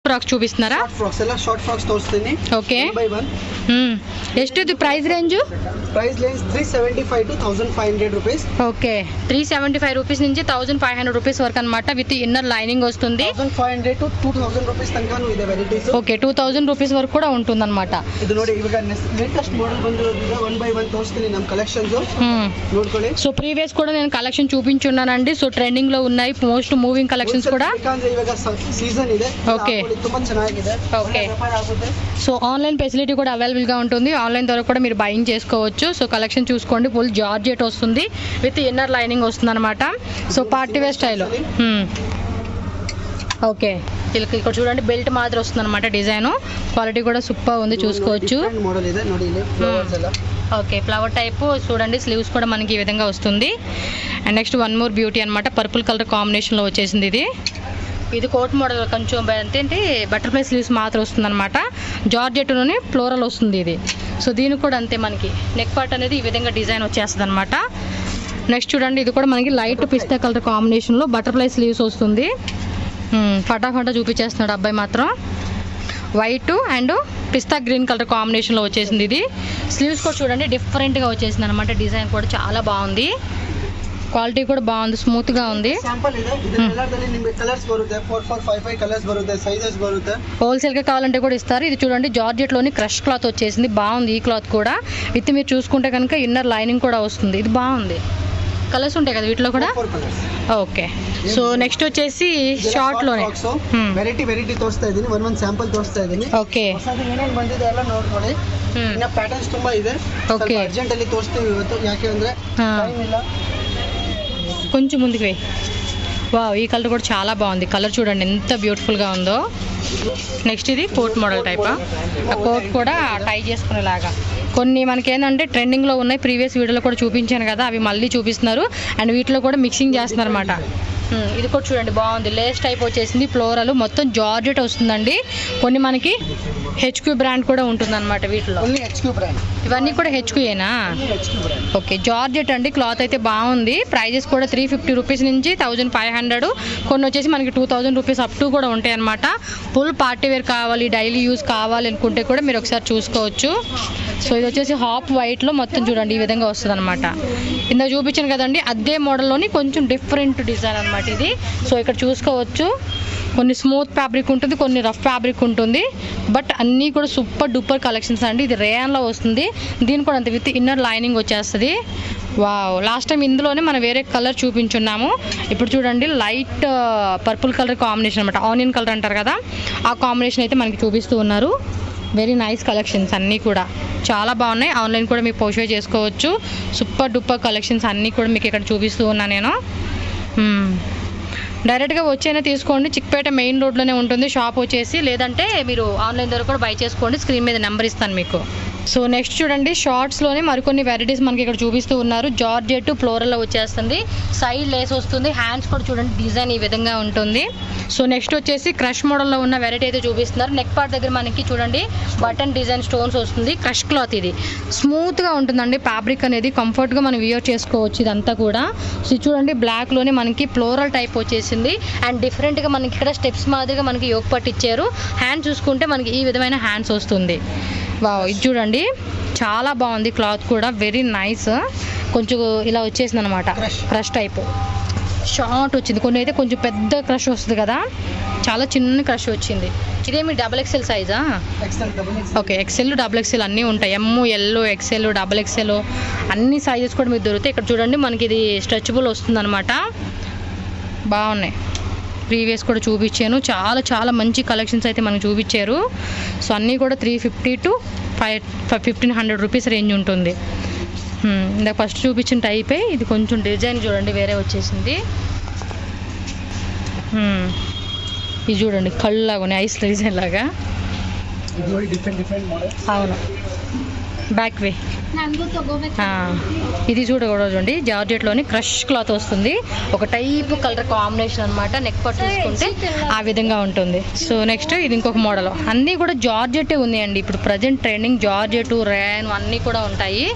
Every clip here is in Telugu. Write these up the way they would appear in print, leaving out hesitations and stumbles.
ఫ్రాక్స్ చూపిస్తున్నారా? షార్ట్ ఫ్రాక్స్ తోస్తుంది. ఓకే. ಎಷ್ಟು ಇದು price range? 375 to 1500 rupees. Okay, 375 rupees నుంచి 1500 రూపీస్ వరకు అనమాట. విత్ ఇన్నర్ లైనింగ్ వస్తుంది. 1500 to 2000 rupees ತನಕನೂ ಇದೆ ವೆರೈಟೀಸ್. ఓకే, 2000 రూపీస్ వరకు కూడా ఉంటుంది అనమాట. ಇದು ನೋಡಿ, ಇವಾಗ ಲೇಟೆಸ್ಟ್ ಮಾಡೆಲ್ ಬಂದಿರೋದ್ರಿಂದ 1 by 1 ತೋರಿಸ್ತೀನಿ ನಮ್ಮ ಕಲೆಕ್ಷನ್ಸ್ ನೋಡ್ಕೊಳ್ಳಿ. సో ప్రీవియస్ కూడా నేను కలెక్షన్ చూపించున్నానండి. సో ట్రెండింగ్ లో ఉన్నాయి మోస్ట్ మూవింగ్ కలెక్షన్స్ కూడా. ಇವಾಗ సీజన్ ಇದೆ. ఓకే, ತುಂಬಾ ಚೆನ್ನಾಗಿದೆ. ఓకే. సో ఆన్లైన్ ఫెసిలిటీ కూడా అవైలబుల్ గా ఉంటుంది. ఆన్లైన్ ద్వారా కూడా మీరు బయింగ్ చేసుకోవచ్చు. సో కలెక్షన్ చూసుకోండి, ఫుల్ జార్జెట్ వస్తుంది విత్ ఇన్నర్ లైనింగ్ వస్తుంది అనమాట. So party wear style. Okay, ఇక్కడ చూడండి బెల్ట్ మాత్రం వస్తుంది అనమాట. డిజైన్ క్వాలిటీ కూడా సూపర్ ఉంది, చూసుకోవచ్చు. ఓకే, ఫ్లవర్ టైప్ చూడండి. స్లీవ్స్ కూడా మనకి ఈ విధంగా వస్తుంది. And next one more beauty అనమాట. పర్పుల్ కలర్ కాంబినేషన్లో వచ్చేసింది. ఇది కోట్ మోడల్, కొంచెం ఏంటంటే బటర్ఫ్లై స్లీవ్స్ మాత్రం వస్తుంది అనమాట. జార్జెట్లోనే ఫ్లోరల్ వస్తుంది ఇది. సో దీనికి కూడా అంతే, మనకి నెక్ పార్ట్ అనేది ఈ విధంగా డిజైన్ వచ్చేస్తుంది అనమాట. నెక్స్ట్ చూడండి, ఇది కూడా మనకి లైట్ పిస్తా కలర్ కాంబినేషన్లో బటర్ఫ్లై స్లీవ్స్ వస్తుంది. ఫటాఫటా చూపించేస్తున్నాడు అబ్బాయి మాత్రం. White and pista green colour కాంబినేషన్లో వచ్చేసింది ఇది. స్లీవ్స్ కూడా చూడండి డిఫరెంట్గా వచ్చేసింది అనమాట. డిజైన్ కూడా చాలా బాగుంది, క్వాలిటీ కూడా బాగుంది, స్మూత్ గా ఉంది. హోల్సేల్ గా కావాలంటే కూడా ఇస్తారు. ఇది చూడండి జార్జెట్ లోని క్రష్ క్లాత్ వచ్చేసింది, బాగుంది. ఈ క్లాత్ కూడా విత్ మీరు చూసుకుంటే కనుక ఇన్నర్ లైనింగ్ కూడా వస్తుంది. ఇది బాగుంది. కలర్స్ ఉంటాయి కదా వీటిలో కూడా. ఓకే, సో నెక్స్ట్ వచ్చేసి షార్ట్ లోనే ವೆರೈಟಿ ತೋರಿಸ್ತಾ ಇದ್ದೀನಿ. ಒಂದೊಂದು ಸ್ಯಾಂಪಲ್ ತೋರಿಸ್ತಾ ಇದ್ದೀನಿ. ಓಕೆ, ಏನೇನು ಬಂದಿದೆ ಎಲ್ಲ ನೋಡ್ಕೊಳ್ಳಿ. ಇನ್ನ ಪ್ಯಾಟರ್ನ್ಸ್ ತುಂಬಾ ಇದೆ. ಓಕೆ, ಅರ್ಜೆಂಟ್ ಅಲ್ಲಿ ತೋರಿಸ್ತೀವಿ ಇವತ್ತು, ಯಾಕೆ ಅಂದ್ರೆ ಟೈಮ್ ಇಲ್ಲ. కొంచెం ముందుకు వెయ్యి. వావ్, ఈ కలర్ కూడా చాలా బాగుంది. కలర్ చూడండి ఎంత బ్యూటిఫుల్గా ఉందో. నెక్స్ట్ ఇది కోట్ మోడల్ టైప్. ఆ కోట్ కూడా టై చేసుకునేలాగా కొన్ని మనకి ఏంటంటే ట్రెండింగ్లో ఉన్నాయి. ప్రీవియస్ వీడియోలో కూడా చూపించాను కదా, అవి మళ్ళీ చూపిస్తున్నారు. అండ్ వీటిలో కూడా మిక్సింగ్ చేస్తున్నారు అనమాట. ఇది కూడా చూడండి బాగుంది. లేస్ టైప్ వచ్చేసింది, ఫ్లోరల్ మొత్తం జార్జెట్ వస్తుందండి. కొన్ని మనకి హెచ్క్యూ బ్రాండ్ కూడా ఉంటుంది అనమాట వీటిలో. ఇవన్నీ కూడా హెచ్క్యూయేనా? ఓకే, జార్జెట్ అండి. క్లాత్ అయితే బాగుంది. ప్రైజెస్ కూడా 350 రూపీస్ నుంచి 1500, కొన్ని వచ్చేసి మనకి 2000 రూపీస్ అప్ టు కూడా ఉంటాయి అనమాట. ఫుల్ పార్టీ వేర్ కావాలి, డైలీ యూస్ కావాలి అనుకుంటే కూడా మీరు ఒకసారి చూసుకోవచ్చు. సో ఇది వచ్చేసి హాఫ్ వైట్లో మొత్తం చూడండి ఈ విధంగా వస్తుంది అనమాట. ఇందాక చూపించాను కదండి, అదే మోడల్లోని కొంచెం డిఫరెంట్ డిజైన్ అనమాట ఇది. సో ఇక్కడ చూసుకోవచ్చు, కొన్ని స్మూత్ ఫ్యాబ్రిక్ ఉంటుంది, కొన్ని రఫ్ ఫ్యాబ్రిక్ ఉంటుంది. బట్ అన్నీ కూడా సూపర్ డూపర్ కలెక్షన్స్ అండి. ఇది రేయాన్లో వస్తుంది. దీని కూడా అంత విత్ ఇన్నర్ లైనింగ్ వచ్చేస్తుంది. వావ్, లాస్ట్ టైం ఇందులోనే మనం వేరే కలర్ చూపించున్నాము. ఇప్పుడు చూడండి లైట్ పర్పుల్ కలర్ కాంబినేషన్ అనమాట. ఆనియన్ కలర్ అంటారు కదా, ఆ కాంబినేషన్ అయితే మనకి చూపిస్తూ ఉన్నారు. వెరీ నైస్ కలెక్షన్స్ అన్నీ కూడా చాలా బాగున్నాయి. ఆన్లైన్ కూడా మీకు పర్చేజ్ చేసుకోవచ్చు. సూపర్ డూపర్ కలెక్షన్స్ అన్నీ కూడా మీకు ఇక్కడ చూపిస్తూ ఉన్నాను నేను. డైరెక్ట్గా వచ్చైనా తీసుకోండి. చిక్పేట మెయిన్ రోడ్లోనే ఉంటుంది షాప్ వచ్చేసి. లేదంటే మీరు ఆన్లైన్ ద్వారా కూడా బై చేసుకోండి. స్క్రీన్ మీద నెంబర్ ఇస్తాను మీకు. సో నెక్స్ట్ చూడండి, షార్ట్స్లోనే మరికొన్ని వెరైటీస్ మనకి ఇక్కడ చూపిస్తూ ఉన్నారు. జార్జెట్ ఫ్లోరల్లో వచ్చేస్తుంది, సైడ్ లేస్ వస్తుంది. హ్యాండ్స్ కూడా చూడండి డిజైన్ ఈ విధంగా ఉంటుంది. సో నెక్స్ట్ వచ్చేసి క్రష్ మోడల్లో ఉన్న వెరైటీ అయితే చూపిస్తున్నారు. నెక్ పార్ట్ దగ్గర మనకి చూడండి బటన్ డిజైన్ స్టోన్స్ వస్తుంది. క్రష్ క్లాత్ ఇది స్మూత్గా ఉంటుందండి. ఫ్యాబ్రిక్ అనేది కంఫర్ట్గా మనం వియర్ చేసుకోవచ్చు ఇదంతా కూడా. సో చూడండి బ్లాక్లోనే మనకి ఫ్లోరల్ టైప్ వచ్చేసింది. అండ్ డిఫరెంట్గా మనకి ఇక్కడ స్టెప్స్ మాదిరిగా మనకి యోగ్ పట్టు ఇచ్చారు. హ్యాండ్ చూసుకుంటే మనకి ఈ విధమైన హ్యాండ్స్ వస్తుంది. వావ్, ఇది చూడండి చాలా బాగుంది. క్లాత్ కూడా వెరీ నైస్. కొంచెం ఇలా వచ్చేసింది అనమాట, క్రష్ టైప్ షార్ట్ వచ్చింది. కొన్ని అయితే కొంచెం పెద్ద క్రష్ వస్తుంది కదా, చాలా చిన్న క్రష్ వచ్చింది. ఇదేమి XXL సైజా? ఓకే, XL, XXL అన్నీ ఉంటాయి. ఎమ్, ఎల్, XL, XXL అన్ని సైజెస్ కూడా మీకు దొరుకుతాయి. ఇక్కడ చూడండి మనకి ఇది స్ట్రెచబుల్ వస్తుంది అనమాట. బాగున్నాయి. ప్రీవియస్ కూడా చూపించాను. చాలా చాలా మంచి కలెక్షన్స్ అయితే మనకు చూపించారు. సో అన్నీ కూడా 350 to 1500 రూపీస్ రేంజ్ ఉంటుంది. ఇందాక ఫస్ట్ చూపించిన టైపే ఇది. కొంచెం డిజైన్ చూడండి వేరే వచ్చేసింది. ఇది చూడండి కళ్ళలాగా ఐస్ డిజైన్ లాగా. అవును, బ్యాక్ వే ఇది చూడండి జార్జెట్లోని క్రష్ క్లాత్ వస్తుంది, ఒక టైప్ కలర్ కాంబినేషన్ అనమాట. నెక్ పట్టు చూసుకుంటే ఆ విధంగా ఉంటుంది. సో నెక్స్ట్ ఇది ఇంకొక మోడల్, అన్నీ కూడా జార్జెట్టే ఉన్నాయండి ఇప్పుడు ప్రజెంట్ ట్రెండింగ్. జార్జెట్, రేయన్ అన్నీ కూడా ఉంటాయి.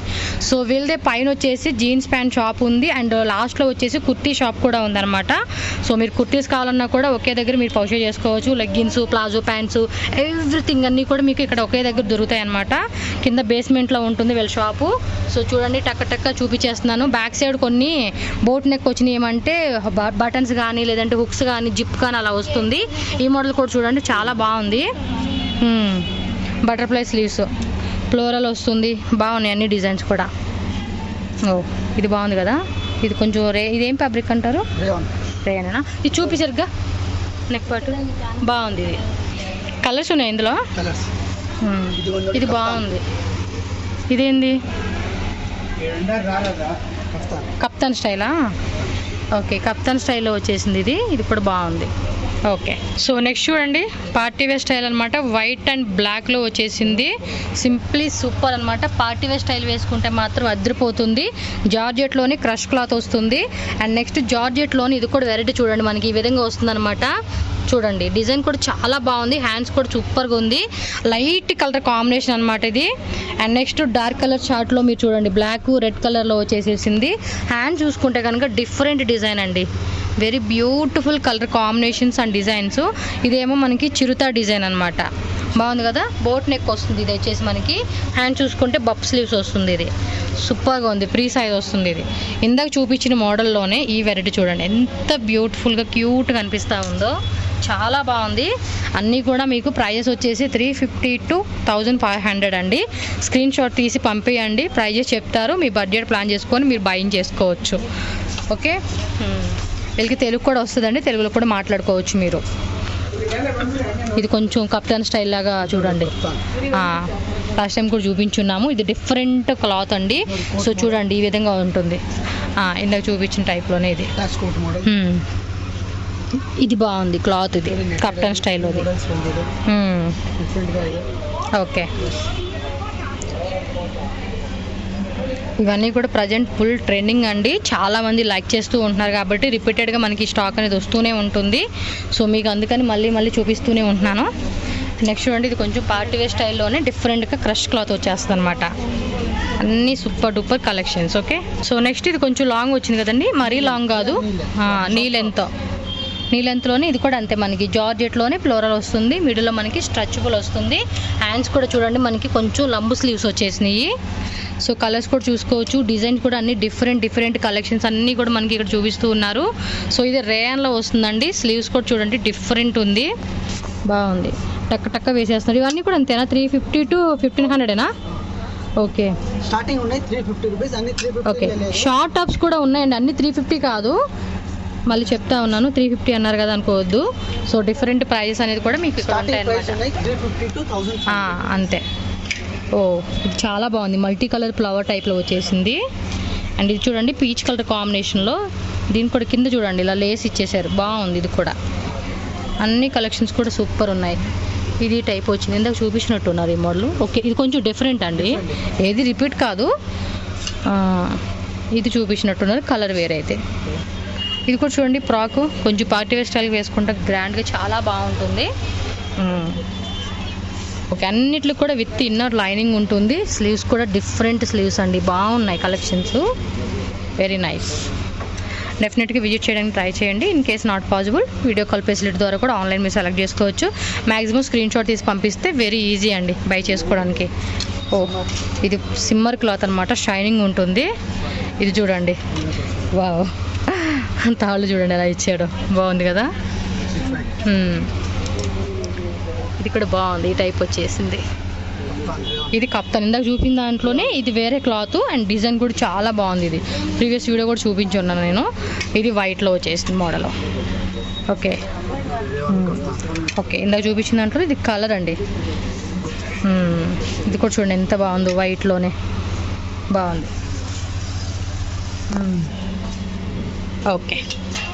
సో వీళ్ళదే పైన వచ్చేసి జీన్స్ ప్యాంట్ షాప్ ఉంది అండ్ లాస్ట్లో వచ్చేసి కుర్తీ షాప్ కూడా ఉందన్నమాట. సో మీరు కుర్తీస్ కావాలన్నా కూడా ఒకే దగ్గర మీరు పర్చేజ్ చేసుకోవచ్చు. లెగ్గిన్స్, ప్లాజో ప్యాంట్స్, ఎవ్రీథింగ్ అన్నీ కూడా మీకు ఇక్కడ ఒకే దగ్గర దొరుకుతాయి అనమాట. కింద బేస్మెంట్లో ఉంటుంది వీళ్ళ షాపు. సో చూడండి టక్క టక్క చూపించేస్తున్నాను. బ్యాక్ సైడ్ కొన్ని బోట్ నెక్ వచ్చినాయి, ఏమంటే బటన్స్ కానీ లేదంటే హుక్స్ కానీ జిప్ కానీ అలా వస్తుంది. ఈ మోడల్ కూడా చూడండి చాలా బాగుంది. బటర్ఫ్లై స్లీవ్స్, ఫ్లోరల్ వస్తుంది, బాగున్నాయి అన్ని డిజైన్స్ కూడా. ఓ ఇది బాగుంది కదా, ఇది కొంచెం ఇదేం ఫ్యాబ్రిక్ అంటారు? రేయనా. ఇది చూపించరుగా నెక్ పాటు బాగుంది. ఇది కలర్స్ ఉన్నాయి ఇందులో. ఇది బాగుంది. ఇదేంది? కప్తాన్ స్టైలా? ఓకే, కప్తాన్ స్టైల్లో వచ్చేసింది ఇది. ఇది కూడా బాగుంది. ఓకే, సో నెక్స్ట్ చూడండి పార్టీ వేర్ స్టైల్ అనమాట. వైట్ అండ్ బ్లాక్లో వచ్చేసింది. సింప్లీ సూపర్ అనమాట. పార్టీ వేర్ స్టైల్ వేసుకుంటే మాత్రం అదిరిపోతుంది. జార్జెట్లోని క్రష్ క్లాత్ వస్తుంది అండ్ నెక్స్ట్ జార్జెట్లోని ఇది కూడా వెరైటీ చూడండి మనకి ఈ విధంగా వస్తుంది అనమాట. చూడండి డిజైన్ కూడా చాలా బాగుంది, హ్యాండ్స్ కూడా సూపర్గా ఉంది. లైట్ కలర్ కాంబినేషన్ అనమాట ఇది. అండ్ నెక్స్ట్ డార్క్ కలర్ చార్ట్లో మీరు చూడండి బ్లాక్ రెడ్ కలర్లో వచ్చేసేసింది. హ్యాండ్ చూసుకుంటే కనుక డిఫరెంట్ డిజైన్ అండి, very beautiful colour combinations and designs. ఇదేమో మనకి చిరుతా డిజైన్ అనమాట. బాగుంది కదా, బోట్ నెక్ వస్తుంది. ఇది వచ్చేసి మనకి హ్యాండ్ చూసుకుంటే బప్ స్లీవ్స్ వస్తుంది. ఇది సూపర్గా ఉంది, ఫ్రీ సైజ్ వస్తుంది. ఇది ఇందాక చూపించిన మోడల్లోనే ఈ వెరైటీ చూడండి ఎంత బ్యూటిఫుల్గా క్యూట్గా అనిపిస్తూ ఉందో, చాలా బాగుంది. అన్నీ కూడా మీకు ప్రైజెస్ వచ్చేసి 350 to 1500 అండి. స్క్రీన్ షాట్ తీసి పంపేయండి, ప్రైజెస్ చెప్తారు, మీ బడ్జెట్ ప్లాన్ చేసుకొని మీరు బయింగ్ చేసుకోవచ్చు. ఓకే, వీళ్ళకి తెలుగు కూడా వస్తుందండి, తెలుగులో కూడా మాట్లాడుకోవచ్చు మీరు. ఇది కొంచెం కప్తాన్ స్టైల్ లాగా చూడండి, లాస్ట్ టైం కూడా చూపించున్నాము. ఇది డిఫరెంట్ క్లాత్ అండి. సో చూడండి ఈ విధంగా ఉంటుంది, ఇందాక చూపించిన టైప్లోనే ఇది. ఇది బాగుంది క్లాత్, ఇది కప్తాన్ స్టైల్. ఓకే, ఇవన్నీ కూడా ప్రజెంట్ ఫుల్ ట్రెండింగ్ అండి, చాలామంది లైక్ చేస్తూ ఉంటున్నారు కాబట్టి రిపీటెడ్గా మనకి స్టాక్ అనేది వస్తూనే ఉంటుంది. సో మీకు అందుకని మళ్ళీ చూపిస్తూనే ఉంటున్నాను. నెక్స్ట్ చూడండి ఇది కొంచెం పార్టీ వేర్ స్టైల్లోనే డిఫరెంట్గా క్రష్ క్లాత్ వచ్చేస్తుంది అనమాట. అన్నీ super duper collections. Okay, so next ఇది కొంచెం లాంగ్ వచ్చింది కదండి, మరీ లాంగ్ కాదు, నీ లెంత్లోనే ఇది కూడా అంతే. మనకి జార్జెట్లోనే ఫ్లోరల్ వస్తుంది, మిడిల్లో మనకి స్ట్రెచబుల్ వస్తుంది. హ్యాండ్స్ కూడా చూడండి మనకి కొంచెం లంబు స్లీవ్స్ వచ్చేసినాయి. సో కలర్స్ కూడా చూసుకోవచ్చు, డిజైన్ కూడా అన్ని డిఫరెంట్ కలెక్షన్స్ అన్నీ కూడా మనకి ఇక్కడ చూపిస్తూ ఉన్నారు. సో ఇది రేయాన్లో వస్తుందండి. స్లీవ్స్ కూడా చూడండి డిఫరెంట్ ఉంది, బాగుంది. టక్క వేసేస్తున్నారు. ఇవన్నీ కూడా అంతేనా? 350 to 1500ఏనా? ఓకే, స్టార్టింగ్ ఉన్నాయి 350 రూపీస్ అన్ని. 350. ఓకే, షార్ట్ టాప్స్ కూడా ఉన్నాయండి, అన్ని 350 కాదు, మళ్ళీ చెప్తా ఉన్నాను 350 అన్నారు కదా అనుకోవద్దు. సో డిఫరెంట్ ప్రైజెస్ అనేది కూడా మీకు ఇక్కడ ఉంటాయి అన్నమాట. అంతే. ఓ ఇది చాలా బాగుంది, మల్టీ కలర్ ఫ్లవర్ టైప్లో వచ్చేసింది. అండ్ ఇది చూడండి పీచ్ కలర్ కాంబినేషన్లో, దీని కూడా కింద చూడండి ఇలా లేస్ ఇచ్చేసారు, బాగుంది. ఇది కూడా అన్ని కలెక్షన్స్ కూడా సూపర్ ఉన్నాయి. ఇది టైప్ వచ్చింది, ఇందాక చూపించినట్టున్నారు ఈ మోడల్. ఓకే, ఇది కొంచెం డిఫరెంట్ అండి, ఏది రిపీట్ కాదు, ఇది చూపించినట్టున్నారు కలర్ వేరే. అయితే ఇది కూడా చూడండి ఫ్రాక్, కొంచెం పార్టీ వేర్ స్టైల్ వేసుకుంటే గ్రాండ్గా చాలా బాగుంటుంది. ఓకే, అన్నిట్లో కూడా విత్ ఇన్నర్ లైనింగ్ ఉంటుంది. స్లీవ్స్ కూడా డిఫరెంట్ స్లీవ్స్ అండి, బాగున్నాయి కలెక్షన్స్, వెరీ నైస్. డెఫినెట్గా విజిట్ చేయడానికి ట్రై చేయండి. In case not possible video call facility ద్వారా కూడా ఆన్లైన్ మీరు సెలెక్ట్ చేసుకోవచ్చు. మ్యాక్సిమం స్క్రీన్ షాట్ తీసి పంపిస్తే వెరీ ఈజీ అండి బై చేసుకోవడానికి. ఓ ఇది సిమ్మర్ క్లాత్ అనమాట, షైనింగ్ ఉంటుంది. ఇది చూడండి, వావ్, తాళ్ళు చూడండి ఎలా ఇచ్చాడు, బాగుంది కదా. ఇది కూడా బాగుంది, ఈ టైప్ వచ్చేసింది. ఇది కప్తాన్, ఇందాక చూపిన దాంట్లోనే ఇది వేరే క్లాత్ అండ్ డిజైన్ కూడా చాలా బాగుంది. ఇది ప్రీవియస్ వీడియో కూడా చూపించున్నాను నేను. ఇది వైట్లో వచ్చేసింది మోడల్. ఓకే ఓకే, ఇందాక చూపించిన దాంట్లో ఇది కలర్ అండి. ఇది కూడా చూడండి ఎంత బాగుందో, వైట్లోనే బాగుంది. ఓకే,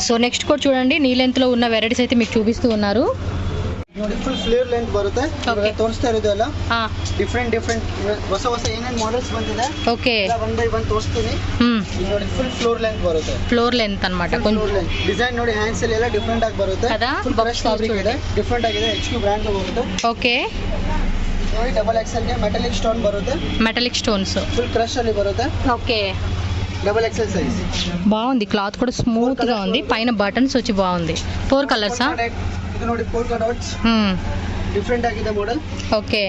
సో నెక్స్ట్ కూడా చూడండి నీ లెంత్లో ఉన్న వెరైటీస్ అయితే మీకు చూపిస్తూ ఉన్నారు. ನೋಡಿ ಫುಲ್ ಫ್ಲೇರ್ ಲೆಂತ್ ಬರುತ್ತೆ. Okay. ತೋರಿಸ್ತಾ ಇರೋದೆಲ್ಲ ಹಾಂ ಡಿಫ್ರೆಂಟ್ ಹೊಸ ಏನೇನು ಮಾಡೆಲ್ಸ್ ಬಂದಿದೆ ಓಕೆ. 1 by 1 ತೋರಿಸ್ತೀನಿ. ಇಲ್ಲಿ ನೋಡಿ ಫುಲ್ ಫ್ಲೋರ್ ಲೆಂತ್ ಬರುತ್ತೆ. ಫ್ಲೋರ್ ಲೆಂತ್ ಅನ್మాట. ಫ್ಲೋರ್ ಲೆಂತ್ ಡಿಸೈನ್ ನೋಡಿ ಹ್ಯಾಂಡ್ಸ್ ಎಲ್ಲ ಡಿಫ್ರೆಂಟ್ ಆಗಿ ಬರುತ್ತೆ. ಅದಾ? ಫುಲ್ ಬ್ರಷ್ ಫ್ಯಾಬ್ರಿಕ್ ಇದೆ, ಡಿಫ್ರೆಂಟ್ ಆಗಿದೆ. HQ ಬ್ರ್ಯಾಂಡ್ ಬರುತ್ತೆ. ಓಕೆ. ನೋಡಿ ಡಬಲ್ ಎಕ್ಸೆಲ್ ಗೆ ಮೆಟಾಲಿಕ್ ಸ್ಟೋನ್ ಬರುತ್ತೆ. Metallic stones. ಫುಲ್ ಕ್ರಶ್ ಅಲ್ಲಿ ಬರುತ್ತೆ. ఓకే. డబల్ ఎక్సెల్ సైజ్ బాగుంది. క్లాత్ కూడా స్మూత్ గా ఉంది. పైన బటన్స్ వచ్చి బాగుంది. 4 కలర్సా? ಇದು ನೋಡಿ ಪೋಲ್ಕಾ ಡಾಟ್ಸ್ ಡಿಫರೆಂಟ್ ಆಗಿದೆ ಮಾಡೆಲ್. ఓకే.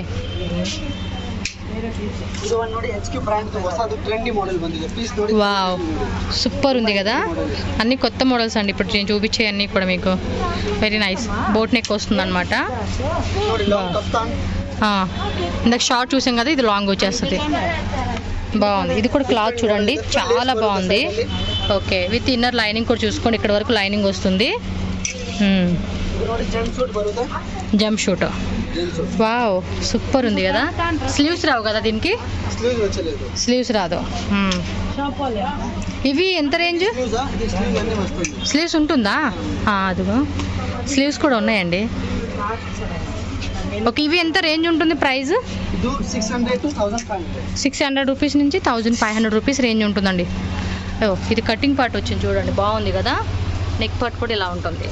ಇದು ಒಂದು ನೋಡಿ HQ ಬ್ರಾಂಡ್ ಹೊಸದು ಟ್ರೆಂಡಿ ಮಾಡೆಲ್ ಬಂದಿದೆ. ಪೀಸ್ ನೋಡಿ వావ్ సూపర్ ఉంది కదా. అన్ని కొత్త మోడల్స్ అండి ఇప్పుడు నేను చూపించే అన్ని కూడా మీకు వెరీ నైస్. బోట్ నెక్ వస్తుంది అనమాట. ನೋಡಿ ಲಾಂಗ್ ಕಫ್ತಾನ್. ఇందాక షార్ట్ చూసాం కదా, ఇది లాంగ్ వచ్చేస్తుంది. బాగుంది. ఇది కూడా క్లాత్ చూడండి చాలా బాగుంది. ఓకే. విత్ ఇన్నర్ లైనింగ్ కూడా చూసుకోండి. ఇక్కడ వరకు లైనింగ్ వస్తుంది. Jump shoot. వావ్ సూపర్ ఉంది కదా. స్లీవ్స్ రావు కదా దీనికి? స్లీవ్స్ రాదు. ఇవి ఎంత రేంజ్? స్లీవ్స్ ఉంటుందా? అదిగో స్లీవ్స్ కూడా ఉన్నాయండి. ఓకే. ఇవి ఎంత రేంజ్ ఉంటుంది ప్రైస్? 600 రూపీస్ నుంచి 1500 రూపీస్ రేంజ్ ఉంటుందండి. ఇది కటింగ్ పార్ట్ వచ్చింది చూడండి, బాగుంది కదా. నెక్ పార్ట్ కూడా ఇలా ఉంటుంది.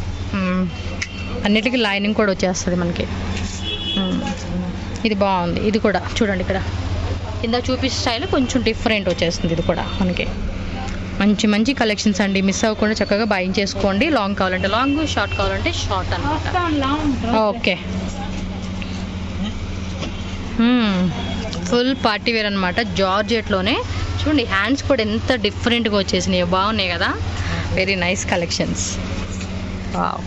అన్నిటికీ లైనింగ్ కూడా వచ్చేస్తుంది మనకి. ఇది బాగుంది. ఇది కూడా చూడండి, ఇక్కడ కింద చూపిస్తే స్టైల్ కొంచెం డిఫరెంట్ వచ్చేస్తుంది. ఇది కూడా మనకి మంచి మంచి కలెక్షన్స్ అండి. మిస్ అవ్వకుండా చక్కగా బయింగ్ చేసుకోండి. లాంగ్ కావాలంటే లాంగ్, షార్ట్ కావాలంటే షార్ట్ అనమాట. ఓకే. ఫుల్ పార్టీ వేర్ అనమాట. జార్జెట్లోనే చూడండి. హ్యాండ్స్ కూడా ఎంత డిఫరెంట్గా వచ్చేసినాయో, బాగున్నాయి కదా. Very nice collections. వావ్.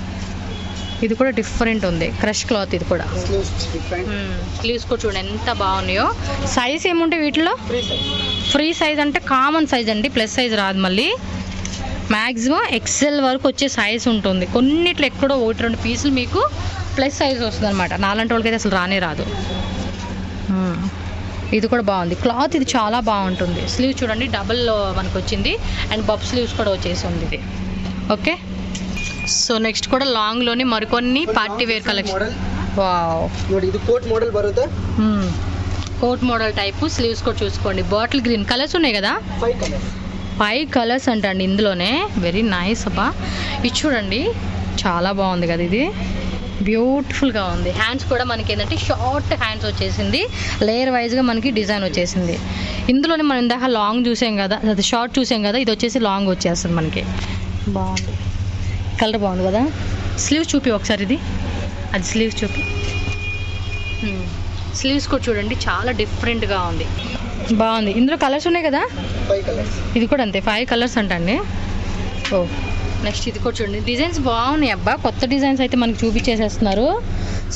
ఇది కూడా డిఫరెంట్ ఉంది. Crush cloth. ఇది కూడా స్లీవ్స్ కూడా చూడండి ఎంత బాగున్నాయో. సైజ్ ఏముంటాయి వీటిలో? ఫ్రీ సైజ్ అంటే కామన్ సైజ్ అండి, ప్లస్ సైజ్ రాదు. మళ్ళీ మ్యాక్సిమం ఎక్సెల్ వరకు వచ్చే సైజ్ ఉంటుంది. కొన్నిట్లో ఎక్కడో 1-2 పీసులు మీకు ప్లస్ సైజ్ వస్తుంది అనమాట. నాలాంటి వాళ్ళకి అయితే అసలు రానే రాదు. ఇది కూడా బాగుంది క్లాత్. ఇది చాలా బాగుంటుంది. స్లీవ్ చూడండి డబుల్ మనకు వచ్చింది. అండ్ బబ్ స్లీవ్స్ కూడా వచ్చేసి ఉంది ఇది. ఓకే. సో నెక్స్ట్ కూడా లాంగ్లోనే మరికొన్ని పార్టీ వేర్ కలెక్షన్. వావ్. ఇది కోట్ మోడల్ బರುತ್ತೆ. Coat model type. స్లీవ్స్ కూడా చూసుకోండి. బాటిల్ గ్రీన్ కలర్స్ ఉన్నాయి కదా. 5 కలర్స్ అంటండి ఇందులోనే. వెరీ నైస్ అబ్బా. ఇది చూడండి చాలా బాగుంది కదా. ఇది బ్యూటిఫుల్గా ఉంది. హ్యాండ్స్ కూడా మనకి ఏంటంటే షార్ట్ హ్యాండ్స్ వచ్చేసింది. లేయర్ వైజ్గా మనకి డిజైన్ వచ్చేసింది. ఇందులోనే మనం ఇందాక లాంగ్ చూసాం కదా, అది షార్ట్ చూసాం కదా, ఇది వచ్చేసి లాంగ్ వచ్చేస్తుంది మనకి. బాగుంది. కలర్ బాగుంది కదా. స్లీవ్స్ చూపి ఒకసారి. ఇది అది స్లీవ్స్ చూపి. స్లీవ్స్ కూడా చూడండి చాలా డిఫరెంట్గా ఉంది. బాగుంది. ఇందులో కలర్స్ ఉన్నాయి కదా. 5 కలర్స్. ఇది కూడా అంతే 5 కలర్స్ అంటండి. ఓ నెక్స్ట్ ఇది కూడా చూడండి. డిజైన్స్ బాగున్నాయి అబ్బా. కొత్త డిజైన్స్ అయితే మనకి చూపించేసేస్తున్నారు.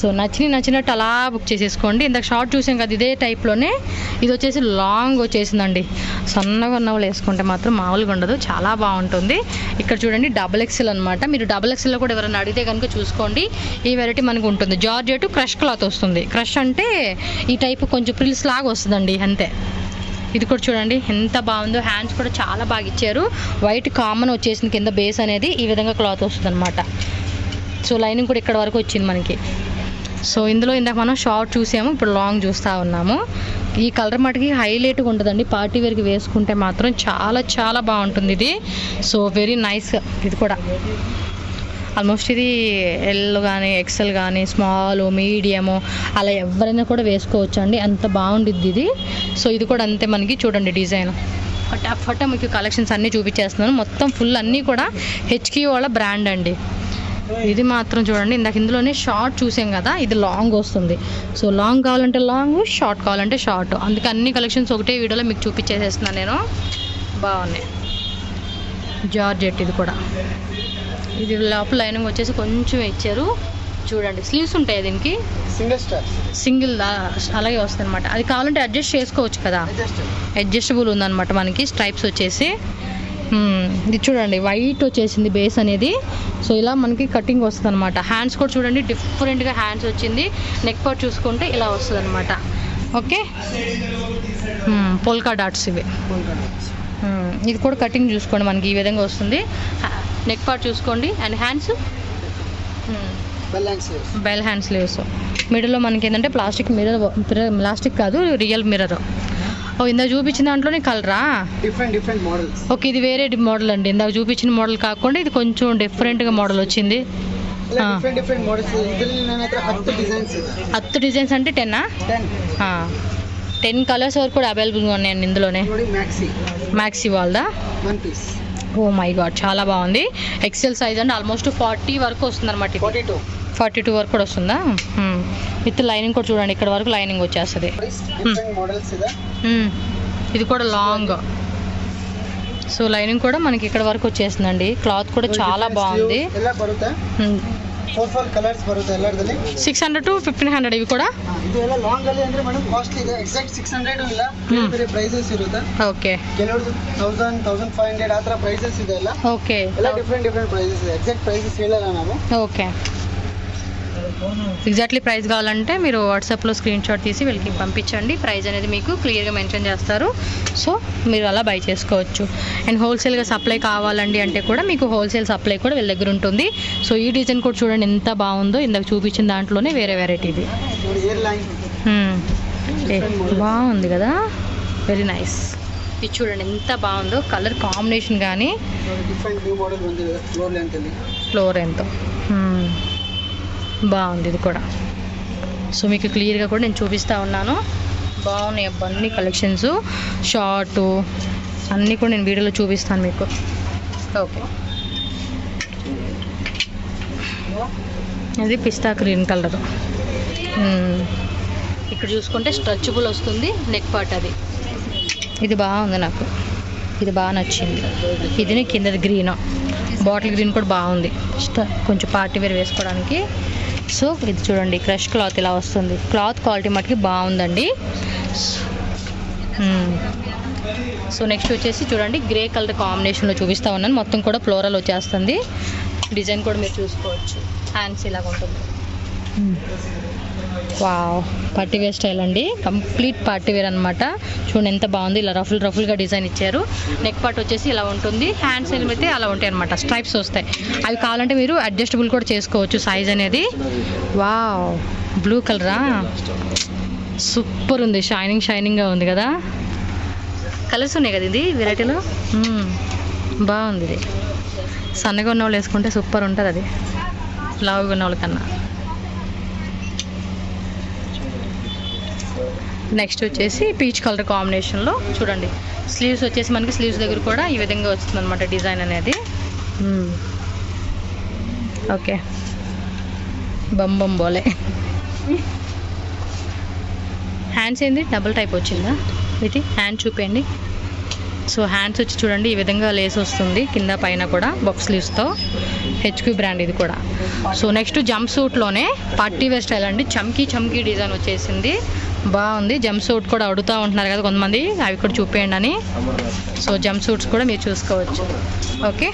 సో నచ్చినట్టు అలా బుక్ చేసేసుకోండి. ఇందాక షార్ట్ చూసాం కదా, ఇదే టైప్లోనే ఇది వచ్చేసి లాంగ్ వచ్చేసిందండి. సన్నగా ఉన్న వాళ్ళు వేసుకుంటే మాత్రం మామూలుగా ఉండదు, చాలా బాగుంటుంది. ఇక్కడ చూడండి డబుల్ ఎక్సెల్ అనమాట. మీరు డబుల్ ఎక్సెల్లో కూడా ఎవరైనా అడిగితే కనుక చూసుకోండి. ఈ వెరైటీ మనకు ఉంటుంది. జార్జెట్ క్రష్ క్లాత్ వస్తుంది. క్రష్ అంటే ఈ టైపు కొంచెం ప్రిల్స్ లాగా వస్తుందండి అంతే. ఇది కూడా చూడండి ఎంత బాగుందో. హ్యాండ్స్ కూడా చాలా బాగా ఇచ్చారు. వైట్ కామన్ వచ్చేసింది కింద బేస్ అనేది. ఈ విధంగా క్లాత్ వస్తుంది అనమాట. సో లైనింగ్ కూడా ఇక్కడ వరకు వచ్చింది మనకి. సో ఇందులో ఇందాక మనం షార్ట్ చూసాము, ఇప్పుడు లాంగ్ చూస్తూ ఉన్నాము. ఈ కలర్ మటుకి హైలైట్గా ఉంటుందండి. పార్టీ వేర్కి వేసుకుంటే మాత్రం చాలా చాలా బాగుంటుంది ఇది. So very nice. ఇది కూడా ఆల్మోస్ట్ ఇది ఎల్ కానీ ఎక్సెల్ కానీ స్మాల్ మీడియము అలా ఎవరైనా కూడా వేసుకోవచ్చు అండి. అంత బాగుండిద్ది ఇది. సో ఇది కూడా అంతే మనకి చూడండి డిజైన్. ఫటాఫట మీకు కలెక్షన్స్ అన్నీ చూపించేస్తున్నాను. మొత్తం ఫుల్ అన్నీ కూడా HQ వాళ్ళ బ్రాండ్ అండి. ఇది మాత్రం చూడండి. ఇందాక ఇందులోనే షార్ట్ చూసాం కదా, ఇది లాంగ్ వస్తుంది. సో లాంగ్ కావాలంటే లాంగ్, షార్ట్ కావాలంటే షార్ట్. అందుకే అన్ని కలెక్షన్స్ ఒకటే వీడియోలో మీకు చూపించేసేస్తున్నాను నేను. బాగున్నాయి. జార్జెట్. ఇది కూడా ఇది లోపల లైనింగ్ వచ్చేసి కొంచెం ఇచ్చారు చూడండి. స్లీవ్స్ ఉంటాయి దీనికి. సింగిల్ అలాగే వస్తుంది అనమాట. అది కావాలంటే అడ్జస్ట్ చేసుకోవచ్చు కదా. అడ్జస్టబుల్ ఉందన్నమాట మనకి. స్ట్రైప్స్ వచ్చేసి ఇది చూడండి వైట్ వచ్చేసింది బేస్ అనేది. సో ఇలా మనకి కటింగ్ వస్తుంది అనమాట. హ్యాండ్స్ కూడా చూడండి డిఫరెంట్గా హ్యాండ్స్ వచ్చింది. నెక్ పార్ట్ చూసుకుంటే ఇలా వస్తుంది అనమాట. ఓకే. పోల్కా డాట్స్ ఇవి. ఇది కూడా కటింగ్ చూసుకోండి మనకి ఈ విధంగా వస్తుంది. నెక్ పార్ట్ చూసుకోండి. And hands bell hand sleeves. మిడిల్లో మనకి ఏంటంటే ప్లాస్టిక్ కాదు, రియల్ మిర్రర్. ఓ, ఇందాక చూపించిన దాంట్లోనే కలరా? Different models. ఓకే, ఇది వేరే మోడల్ అండి. ఇందాక చూపించిన మోడల్ కాకుండా ఇది కొంచెం డిఫరెంట్గా మోడల్ వచ్చింది. Different models. ಇದರಲ್ಲಿ ನನ್ನ ಹತ್ರ 10 ಡಿಸೈನ್ಸ್ ಇದೆ. 10 డిజైన్స్ అంటే 10 10 కలర్స్ వరకు కూడా అవైలబుల్గా ఉన్నాయండి ఇందులోనే. ನೋಡಿ మ్యాక్సీ వాళ్ళదా? 1 పీస్. ఓ మై గాడ్, చాలా బాగుంది. ఎక్సెల్ సైజ్ అంటే ఆల్మోస్ట్ 40 వరకు వస్తుంది అనమాట. 42 వరకు కూడా వస్తుందా? విత్ లైనింగ్ కూడా చూడండి, ఇక్కడ వరకు లైనింగ్ వచ్చేస్తుంది. ఇది కూడా లాంగ్. సో లైనింగ్ కూడా మనకి ఇక్కడ వరకు వచ్చేస్తుందండి. క్లాత్ కూడా చాలా బాగుంది. 600 to 1500 ఇవి కూడా. ಇದೆಲ್ಲ ಲಾಂಗ್ ಅಲ್ಲಿ ಅಂದ್ರೆ ಮೇಡಂ ಕಾಸ್ಟ್ಲಿ ಇದೆ. ಎಕ್ಸಾಕ್ಟ್ 600 ಇಲ್ಲ, ಬೇರೆ ಪ್ರೈಸಸ್ ಇರುತ್ತೆ. ಓಕೆ, ಕೆಲವರು 1000 1500 ಆ ತರ ಪ್ರೈಸಸ್ ಇದೆ ಎಲ್ಲ. ಓಕೆ, ಎಲ್ಲ ಡಿಫರೆಂಟ್ ಪ್ರೈಸಸ್ ಇದೆ. ಎಕ್ಸಾಕ್ಟ್ ಪ್ರೈಸಸ್ ಹೇಳಲ್ಲ ನಾವು. ఓకే, ఎగ్జాక్ట్లీ ప్రైస్ కావాలంటే మీరు వాట్సాప్లో స్క్రీన్ షాట్ తీసి వీళ్ళకి పంపించండి. ప్రైస్ అనేది మీకు క్లియర్గా మెన్షన్ చేస్తారు. సో మీరు అలా బై చేసుకోవచ్చు. అండ్ హోల్సేల్గా సప్లై కావాలండి అంటే కూడా మీకు హోల్సేల్ సప్లై కూడా వీళ్ళ దగ్గర ఉంటుంది. సో ఈ డిజైన్ కూడా చూడండి ఎంత బాగుందో. ఇందాక చూపించిన దాంట్లోనే వేరే వెరైటీది. బాగుంది కదా, వెరీ నైస్. ఇది చూడండి ఎంత బాగుందో, కలర్ కాంబినేషన్ కానీ ఫ్లోర్ ఎంతో బాగుంది. ఇది కూడా సో మీకు క్లియర్గా కూడా నేను చూపిస్తూ ఉన్నాను. బాగున్నాయి అన్ని కలెక్షన్స్, షార్టు అన్నీ కూడా నేను వీడియోలో చూపిస్తాను మీకు. ఓకే, ఇది పిస్తా గ్రీన్ కలర్. ఇక్కడ చూసుకుంటే స్ట్రెచబుల్ వస్తుంది నెక్ పార్ట్. అది ఇది బాగుంది, నాకు ఇది బాగా నచ్చింది. ఇది కిందది గ్రీన్, బాటిల్ గ్రీన్ కూడా బాగుంది, కొంచెం పార్టీ వేర్ వేసుకోవడానికి. సో ఇది చూడండి, క్రష్ క్లాత్ ఇలా వస్తుంది. క్లాత్ క్వాలిటీ మటుకి బాగుందండి. సో నెక్స్ట్ వచ్చేసి చూడండి, గ్రే కలర్ కాంబినేషన్లో చూపిస్తూ ఉన్నాను. మొత్తం కూడా ఫ్లోరల్ వచ్చేస్తుంది. డిజైన్ కూడా మీరు చూసుకోవచ్చు. హ్యాండ్స్ ఇలాగ ఉంటుంది. వావ్, పార్టీ వేర్ స్టైల్ అండి, కంప్లీట్ పార్టీ వేర్ అనమాట. చూడండి ఎంత బాగుంది. ఇలా రఫుల్గా డిజైన్ ఇచ్చారు. నెక్ పార్ట్ వచ్చేసి ఇలా ఉంటుంది. హ్యాండ్స్ అయితే అలా ఉంటాయి అనమాట, స్ట్రైప్స్ వస్తాయి. అవి కావాలంటే మీరు అడ్జస్టబుల్ కూడా చేసుకోవచ్చు సైజ్ అనేది. వావ్, బ్లూ కలరా, సూపర్ ఉంది. షైనింగ్గా ఉంది కదా. కలర్స్ ఉన్నాయి కదా ఇది వెరైటీలో. బాగుంది. ఇది సన్నగా ఉన్న వాళ్ళు వేసుకుంటే సూపర్ ఉంటుంది. అది లావుగా ఉన్న వాళ్ళకన్నా. నెక్స్ట్ వచ్చేసి పీచ్ కలర్ కాంబినేషన్లో చూడండి. స్లీవ్స్ వచ్చేసి మనకి స్లీవ్స్ దగ్గర కూడా ఈ విధంగా వస్తుంది అనమాట డిజైన్ అనేది. ఓకే, బంబం బోలే. హ్యాండ్స్ ఏంది డబుల్ టైప్ వచ్చిందా? ఇది హ్యాండ్ చూపేయండి. సో హ్యాండ్స్ వచ్చి చూడండి ఈ విధంగా లేస్ వస్తుంది, కింద పైన కూడా బఫ్ స్లీవ్స్తో. హెచ్క్యూ బ్రాండ్ ఇది కూడా. సో నెక్స్ట్ జంప్ సూట్లోనే పార్టీ వేర్ స్టైల్ అండి. చమ్కీ డిజైన్ వచ్చేసింది, బాగుంది. జంప్ సూట్ కూడా అడుగుతూ ఉంటున్నారు కదా కొంతమంది, అవి కూడా చూపేయండి అని. సో జంప్ సూట్స్ కూడా మీరు చూసుకోవచ్చు. ఓకే,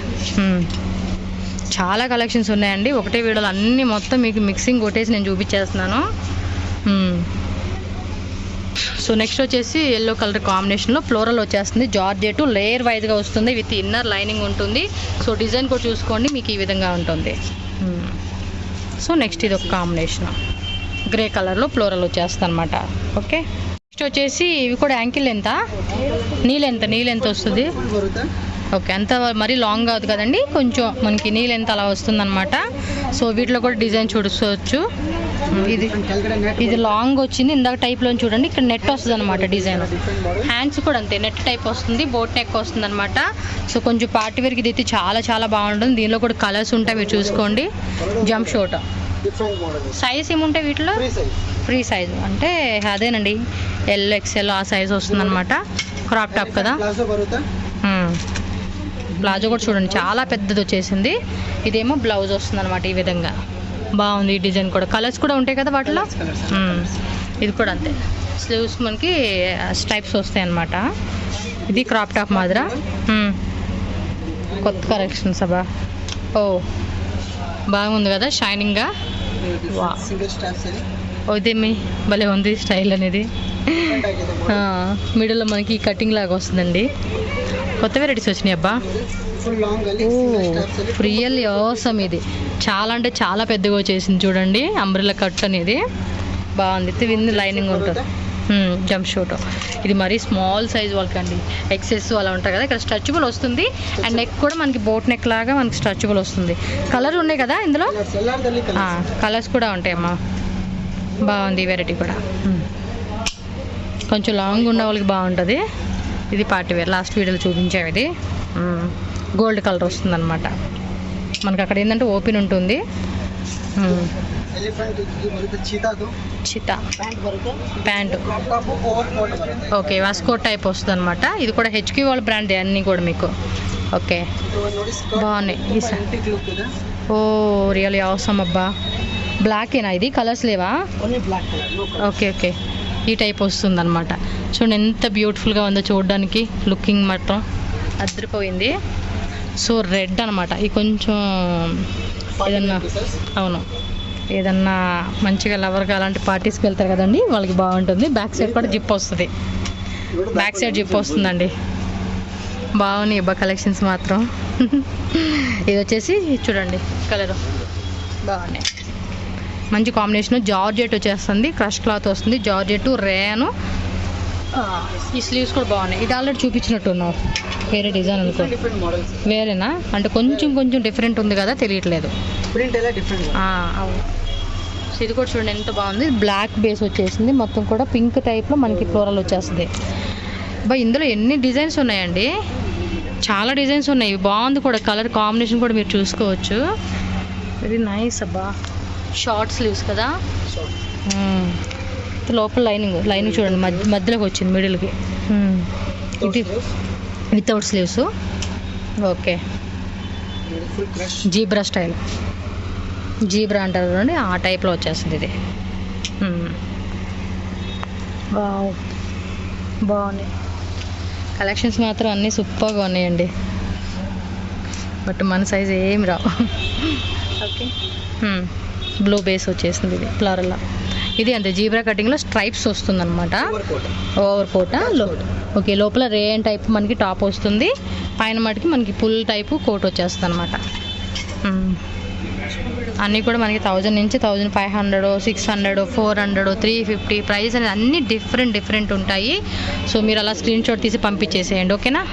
చాలా కలెక్షన్స్ ఉన్నాయండి. ఒకటే వీడియోలో అన్నీ మొత్తం మీకు మిక్సింగ్ కొట్టేసి నేను చూపించేస్తున్నాను. సో నెక్స్ట్ వచ్చేసి ఎల్లో కలర్ కాంబినేషన్లో ఫ్లోరల్ వచ్చేస్తుంది. జార్జెట్ లేయర్ వైజ్గా వస్తుంది, విత్ ఇన్నర్ లైనింగ్ ఉంటుంది. సో డిజైన్ కూడా చూసుకోండి, మీకు ఈ విధంగా ఉంటుంది. సో నెక్స్ట్ ఇది ఒక కాంబినేషన్, గ్రే కలర్లో ఫ్లోరల్ వచ్చేస్తుంది అనమాట. ఓకే, నెక్స్ట్ వచ్చేసి ఇవి కూడా యాంకిల్ ఎంత, నీ లెంత్ వస్తుంది. ఓకే, అంత మరీ లాంగ్ కాదు కదండి, కొంచెం మనకి నీ లెంత్ అలా వస్తుంది అనమాట. సో వీటిలో కూడా డిజైన్ చూసుకోవచ్చు. ఇది లాంగ్ వచ్చింది. ఇందాక టైప్లో చూడండి, ఇక్కడ నెట్ వస్తుంది అనమాట డిజైన్. హ్యాండ్స్ కూడా అంతే, నెట్ టైప్ వస్తుంది, బోట్ నెక్ వస్తుంది అనమాట. సో కొంచెం పార్టీ వేర్కి ఇది అయితే చాలా బాగుంటుంది. దీనిలో కూడా కలర్స్ ఉంటాయి, మీరు చూసుకోండి. జంప్ షూట్ సైజ్ ఏముంటాయి వీటిలో? ఫ్రీ సైజ్ అంటే అదేనండి, ఎల్ ఎక్స్ఎల్ ఆ సైజ్ వస్తుంది అనమాట. క్రాప్ టాప్ కదా. ప్లాజో కూడా చూడండి చాలా పెద్దది వచ్చేసింది. ఇదేమో బ్లౌజ్ వస్తుంది అనమాట. ఈ విధంగా బాగుంది. ఈ డిజైన్ కూడా కలర్స్ కూడా ఉంటాయి కదా వాటిలో. ఇది కూడా అంతే, స్లీవ్స్ మనకి స్ట్రైప్స్ వస్తాయి అన్నమాట. ఇది క్రాప్ టాప్ మాదిరా. కొత్త కలెక్షన్స్ అబ్బా. ఓ బాగుంది కదా, షైనింగ్గా. ఇదేమి భలే ఉంది స్టైల్ అనేది. మిడిల్లో మనకి కటింగ్ లాగా వస్తుందండి. కొత్త వెరైటీస్ వచ్చినాయి అబ్బా. ఫుల్ లాంగ్ ಅಲ್ಲಿ సింగిల్ స్టాప్స్ ಅಲ್ಲಿ రియల్లీ ఆసమ్. ఇది చాలా అంటే చాలా పెద్దగా వచ్చేసింది చూడండి. అంబ్రెల్లా కట్ అనేది బాగుంది. విందు లైనింగ్ ఉంటుంది. జంప్ షూట్ ఇది మరీ స్మాల్ సైజ్ వాళ్ళకండి. ఎక్సెస్ అలా ఉంటాయి కదా. ఇక్కడ స్ట్రెచబుల్ వస్తుంది. అండ్ నెక్ కూడా మనకి బోట్ నెక్ లాగా మనకి స్ట్రెచబుల్ వస్తుంది. కలర్ ఉన్నాయి కదా ఇందులో. కలర్స్ కూడా ఉంటాయమ్మా. బాగుంది వెరైటీ కూడా. కొంచెం లాంగ్ ఉన్న వాళ్ళకి బాగుంటుంది. ఇది పార్టీ వేర్. లాస్ట్ వీడియోలో చూపించాము. ఇది గోల్డ్ కలర్ వస్తుంది అనమాట. మనకి అక్కడ ఏంటంటే ఓపెన్ ఉంటుంది. Cheetah pant. Okay waistcoat type వస్తుంది అనమాట. ఇది కూడా హెచ్క్యూ వాళ్ళ బ్రాండ్ అన్నీ కూడా మీకు. ఓకే బాగున్నాయి. ఓ రియల్లీ అవసరం అబ్బా. బ్లాకేనా ఇది? కలర్స్ లేవా? ఓకే ఓకే ఈ టైప్ వస్తుంది అనమాట. చూడండి ఎంత బ్యూటిఫుల్గా ఉందో చూడడానికి. లుకింగ్ మాత్రం అదిరిపోయింది. సో రెడ్ అనమాట. ఇది కొంచెం ఏదన్నా అవును ఏదన్నా మంచిగా లవర్గా అలాంటి పార్టీస్కి వెళ్తారు కదండి వాళ్ళకి బాగుంటుంది. బ్యాక్ సైడ్ కూడా జిప్ వస్తుంది. బ్యాక్ సైడ్ జిప్ వస్తుందండి. బాగున్నాయి ఇబ్బా కలెక్షన్స్ మాత్రం. ఇది వచ్చేసి చూడండి కలర్ బాగున్నాయి. మంచి కాంబినేషన్. జార్జెట్ వచ్చేస్తుంది. క్రష్ క్లాత్ వస్తుంది. జార్జెట్ రేను. ఈ స్లీవ్స్ కూడా బాగున్నాయి. ఇది ఆల్రెడీ చూపించినట్టున్నావు. వేరే డిజైన్ అనుకో. వేరేనా అంటే కొంచెం కొంచెం డిఫరెంట్ ఉంది కదా తెలియట్లేదు. అవును. ఇది కూడా చూడండి ఎంత బాగుంది. బ్లాక్ బేస్ వచ్చేసింది. మొత్తం కూడా పింక్ టైప్లో మనకి ఫ్లోరల్ వచ్చేస్తుంది. బా ఇందులో ఎన్ని డిజైన్స్ ఉన్నాయండి. చాలా డిజైన్స్ ఉన్నాయి. బాగుంది కూడా. కలర్ కాంబినేషన్ కూడా మీరు చూసుకోవచ్చు. వెరీ నైస్ అబ్బా. షార్ట్ స్లీవ్స్ కదా. లోపల లైనింగ్ చూడండి మధ్యలోకి వచ్చింది మిడిల్కి. ఇది without sleeves. Okay zebra style. Zebra అంటారు చూడండి ఆ టైప్లో వచ్చేస్తుంది ఇది. బాగున్నాయి కలెక్షన్స్ మాత్రం అన్నీ సూపర్గా ఉన్నాయండి. బట్ మన సైజ్ ఏమి రావు. ఓకే బ్లూ బేస్ వచ్చేసింది. ఇది ఫ్లోరల్. ఇది అంతే జీబ్రా కటింగ్లో స్ట్రైప్స్ వస్తుంది అనమాట. ఓవర్ కోట. ఓకే లోపల రేయన్ టైప్ మనకి టాప్ వస్తుంది. పైన మటుకి మనకి ఫుల్ టైపు కోట్ వచ్చేస్తుంది అనమాట. అన్నీ కూడా మనకి 1000 నుంచి 1500, 600, 400, 350 ప్రైస్ అనేది అన్నీ డిఫరెంట్ ఉంటాయి. సో మీరు అలా స్క్రీన్ షాట్ తీసి పంపించేసేయండి. ఓకేనా.